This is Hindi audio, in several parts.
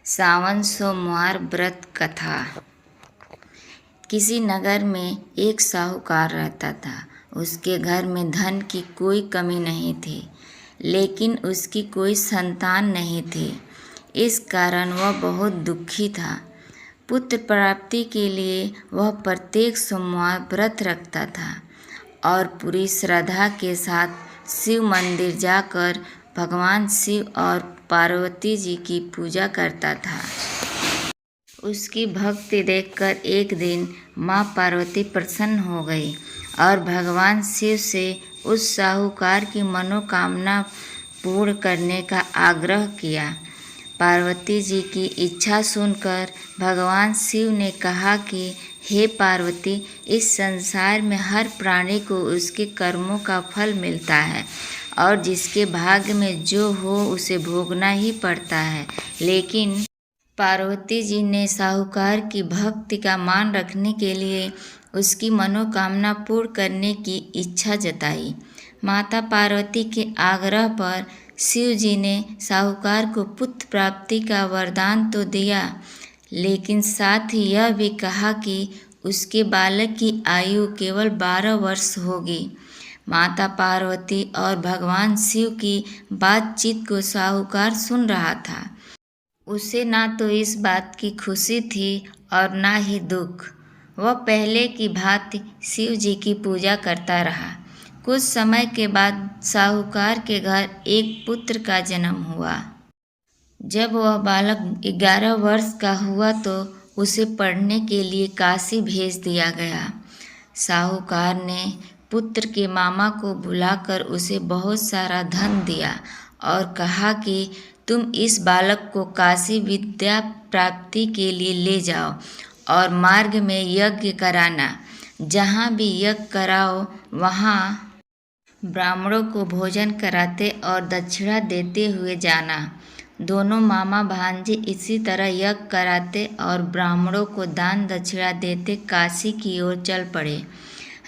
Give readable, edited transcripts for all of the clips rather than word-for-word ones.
सावन सोमवार व्रत कथा। किसी नगर में एक साहूकार रहता था। उसके घर में धन की कोई कमी नहीं थी, लेकिन उसकी कोई संतान नहीं थी। इस कारण वह बहुत दुखी था। पुत्र प्राप्ति के लिए वह प्रत्येक सोमवार व्रत रखता था और पूरी श्रद्धा के साथ शिव मंदिर जाकर भगवान शिव और पार्वती जी की पूजा करता था। उसकी भक्ति देखकर एक दिन माँ पार्वती प्रसन्न हो गई और भगवान शिव से उस साहूकार की मनोकामना पूर्ण करने का आग्रह किया। पार्वती जी की इच्छा सुनकर भगवान शिव ने कहा कि हे पार्वती, इस संसार में हर प्राणी को उसके कर्मों का फल मिलता है और जिसके भाग्य में जो हो उसे भोगना ही पड़ता है। लेकिन पार्वती जी ने साहूकार की भक्ति का मान रखने के लिए उसकी मनोकामना पूर्ण करने की इच्छा जताई। माता पार्वती के आग्रह पर शिव जी ने साहूकार को पुत्र प्राप्ति का वरदान तो दिया, लेकिन साथ ही यह भी कहा कि उसके बालक की आयु केवल 12 वर्ष होगी। माता पार्वती और भगवान शिव की बातचीत को साहूकार सुन रहा था। उसे ना तो इस बात की खुशी थी और ना ही दुख। वह पहले की भांति शिव जी की पूजा करता रहा। कुछ समय के बाद साहूकार के घर एक पुत्र का जन्म हुआ। जब वह बालक 11 वर्ष का हुआ तो उसे पढ़ने के लिए काशी भेज दिया गया। साहूकार ने पुत्र के मामा को बुलाकर उसे बहुत सारा धन दिया और कहा कि तुम इस बालक को काशी विद्या प्राप्ति के लिए ले जाओ और मार्ग में यज्ञ कराना। जहाँ भी यज्ञ कराओ वहाँ ब्राह्मणों को भोजन कराते और दक्षिणा देते हुए जाना। दोनों मामा भांजे इसी तरह यज्ञ कराते और ब्राह्मणों को दान दक्षिणा देते काशी की ओर चल पड़े।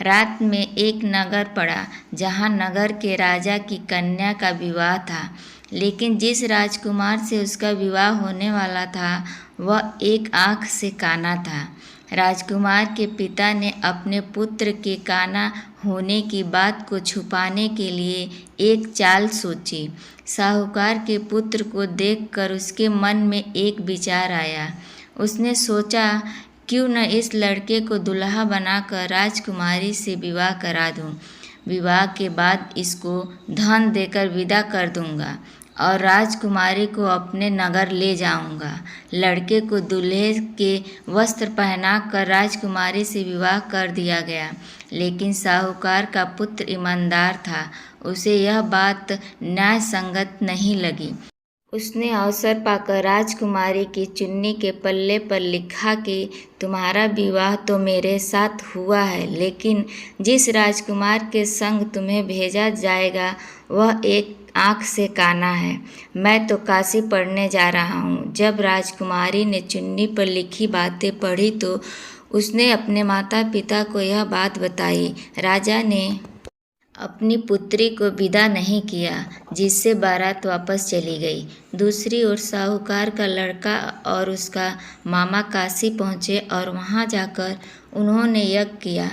रात में एक नगर पड़ा जहाँ नगर के राजा की कन्या का विवाह था, लेकिन जिस राजकुमार से उसका विवाह होने वाला था वह एक आँख से काना था। राजकुमार के पिता ने अपने पुत्र के काना होने की बात को छुपाने के लिए एक चाल सोची। साहूकार के पुत्र को देखकर उसके मन में एक विचार आया। उसने सोचा, क्यों न इस लड़के को दुल्हा बनाकर राजकुमारी से विवाह करा दूं। विवाह के बाद इसको धन देकर विदा कर दूंगा और राजकुमारी को अपने नगर ले जाऊंगा। लड़के को दूल्हे के वस्त्र पहनाकर राजकुमारी से विवाह कर दिया गया, लेकिन साहूकार का पुत्र ईमानदार था। उसे यह बात न्याय संगत नहीं लगी। उसने अवसर पाकर राजकुमारी की चुन्नी के पल्ले पर लिखा कि तुम्हारा विवाह तो मेरे साथ हुआ है, लेकिन जिस राजकुमार के संग तुम्हें भेजा जाएगा वह एक आँख से काना है। मैं तो काशी पढ़ने जा रहा हूँ। जब राजकुमारी ने चुन्नी पर लिखी बातें पढ़ी तो उसने अपने माता पिता को यह बात बताई। राजा ने अपनी पुत्री को विदा नहीं किया, जिससे बारात वापस चली गई। दूसरी ओर साहूकार का लड़का और उसका मामा काशी पहुँचे और वहाँ जाकर उन्होंने यज्ञ किया।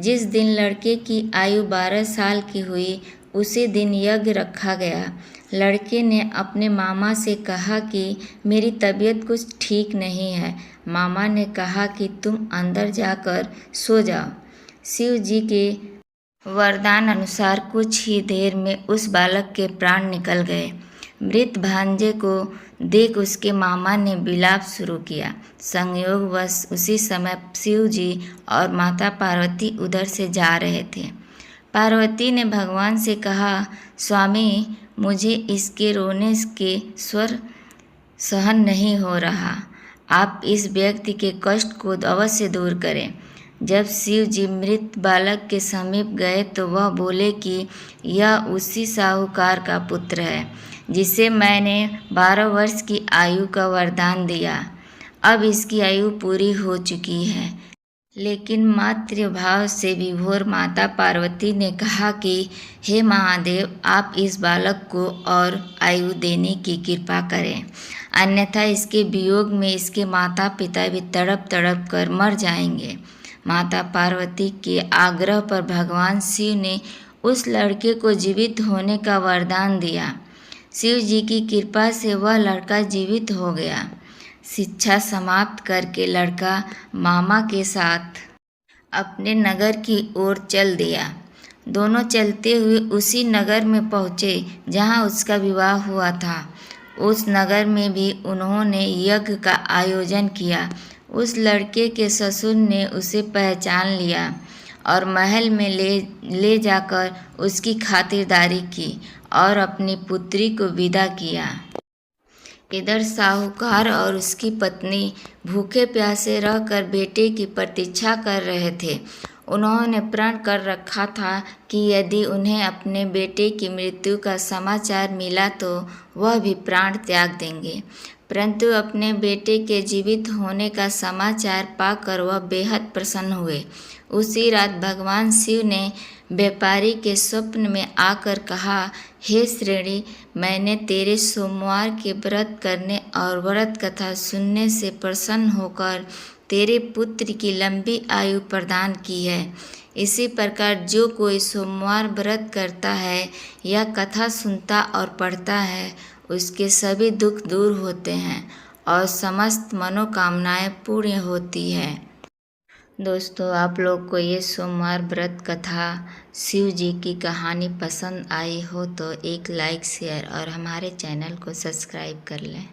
जिस दिन लड़के की आयु 12 साल की हुई उसी दिन यज्ञ रखा गया। लड़के ने अपने मामा से कहा कि मेरी तबीयत कुछ ठीक नहीं है। मामा ने कहा कि तुम अंदर जाकर सो जाओ। शिव जी के वरदान अनुसार कुछ ही देर में उस बालक के प्राण निकल गए। मृत भांजे को देख उसके मामा ने विलाप शुरू किया। संयोगवश उसी समय शिव जी और माता पार्वती उधर से जा रहे थे। पार्वती ने भगवान से कहा, स्वामी, मुझे इसके रोने के स्वर सहन नहीं हो रहा। आप इस व्यक्ति के कष्ट को अवश्य दूर करें। जब शिव जी मृत बालक के समीप गए तो वह बोले कि यह उसी साहूकार का पुत्र है जिसे मैंने 12 वर्ष की आयु का वरदान दिया। अब इसकी आयु पूरी हो चुकी है। लेकिन मातृभाव से विभोर माता पार्वती ने कहा कि हे महादेव, आप इस बालक को और आयु देने की कृपा करें, अन्यथा इसके वियोग में इसके माता पिता भी तड़प तड़प कर मर जाएंगे। माता पार्वती के आग्रह पर भगवान शिव ने उस लड़के को जीवित होने का वरदान दिया। शिव जी की कृपा से वह लड़का जीवित हो गया। शिक्षा समाप्त करके लड़का मामा के साथ अपने नगर की ओर चल दिया। दोनों चलते हुए उसी नगर में पहुँचे जहाँ उसका विवाह हुआ था। उस नगर में भी उन्होंने यज्ञ का आयोजन किया। उस लड़के के ससुर ने उसे पहचान लिया और महल में ले जाकर उसकी खातिरदारी की और अपनी पुत्री को विदा किया। इधर साहूकार और उसकी पत्नी भूखे प्यासे रहकर बेटे की प्रतीक्षा कर रहे थे। उन्होंने प्रण कर रखा था कि यदि उन्हें अपने बेटे की मृत्यु का समाचार मिला तो वह भी प्राण त्याग देंगे। परंतु अपने बेटे के जीवित होने का समाचार पाकर वह बेहद प्रसन्न हुए। उसी रात भगवान शिव ने व्यापारी के स्वप्न में आकर कहा, हे श्रेणी, मैंने तेरे सोमवार के व्रत करने और व्रत कथा सुनने से प्रसन्न होकर तेरे पुत्र की लंबी आयु प्रदान की है। इसी प्रकार जो कोई सोमवार व्रत करता है या कथा सुनता और पढ़ता है, उसके सभी दुख दूर होते हैं और समस्त मनोकामनाएं पूर्ण होती है। दोस्तों, आप लोग को ये सोमवार व्रत कथा शिव जी की कहानी पसंद आई हो तो एक लाइक, शेयर और हमारे चैनल को सब्सक्राइब कर लें।